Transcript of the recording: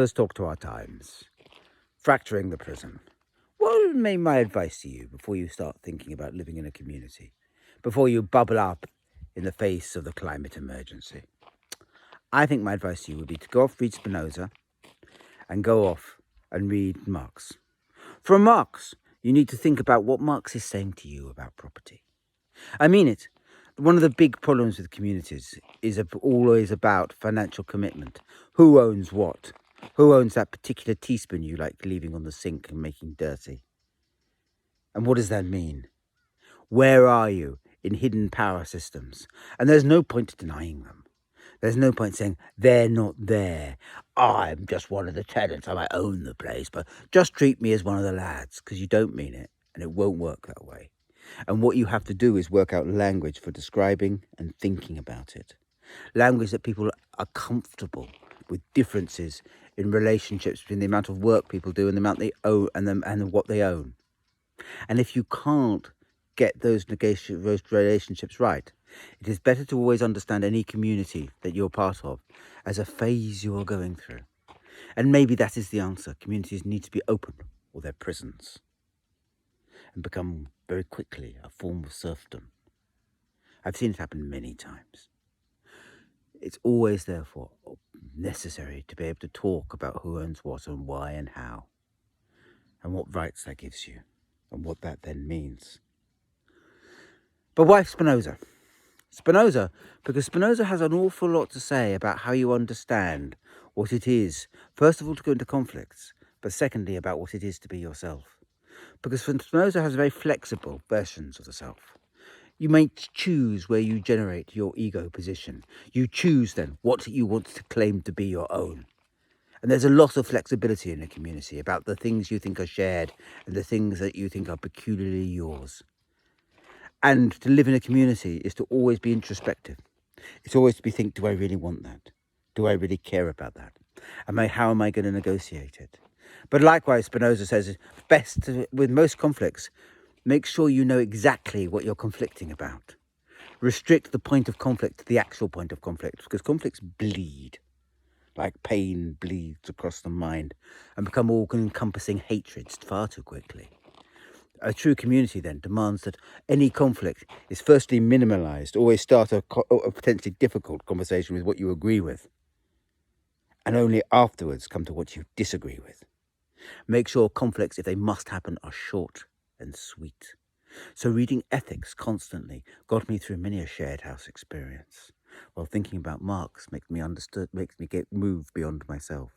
Let's talk to our times. Fracturing the prison. What would be my advice to you before you start thinking about living in a community? Before you bubble up in the face of the climate emergency? I think my advice to you would be to go off, read Spinoza, and go off and read Marx. From Marx, you need to think about what Marx is saying to you about property. I mean it. One of the big problems with communities is always about financial commitment. Who owns what? Who owns that particular teaspoon you like leaving on the sink and making dirty? And what does that mean? Where are you in hidden power systems? And there's no point denying them. There's no point saying, they're not there. I'm just one of the tenants. I might own the place, but just treat me as one of the lads, because you don't mean it, and it won't work that way. And what you have to do is work out language for describing and thinking about it. Language that people are comfortable with differences in relationships between the amount of work people do and the amount they owe and what they own. And if you can't get those relationships right, it is better to always understand any community that you're part of as a phase you are going through. And maybe that is the answer. Communities need to be open, or they're prisons, and become very quickly a form of serfdom. I've seen it happen many times. It's always, therefore, necessary to be able to talk about who owns what and why and how, and what rights that gives you, and what that then means. But why Spinoza? Spinoza, because Spinoza has an awful lot to say about how you understand what it is, first of all, to go into conflicts, but secondly, about what it is to be yourself. Because Spinoza has very flexible versions of the self. You may choose where you generate your ego position. You choose then what you want to claim to be your own. And there's a lot of flexibility in a community about the things you think are shared and the things that you think are peculiarly yours. And to live in a community is to always be introspective. It's always to be think, do I really want that? Do I really care about that? How am I going to negotiate it? But likewise, Spinoza says, best with most conflicts, make sure you know exactly what you're conflicting about. Restrict the point of conflict to the actual point of conflict, because conflicts bleed, like pain bleeds across the mind, and become all-encompassing hatreds far too quickly. A true community then demands that any conflict is firstly minimalised. Always start a potentially difficult conversation with what you agree with, and only afterwards come to what you disagree with. Make sure conflicts, if they must happen, are short and sweet. So reading ethics constantly got me through many a shared house experience, while thinking about Marx makes me move beyond myself.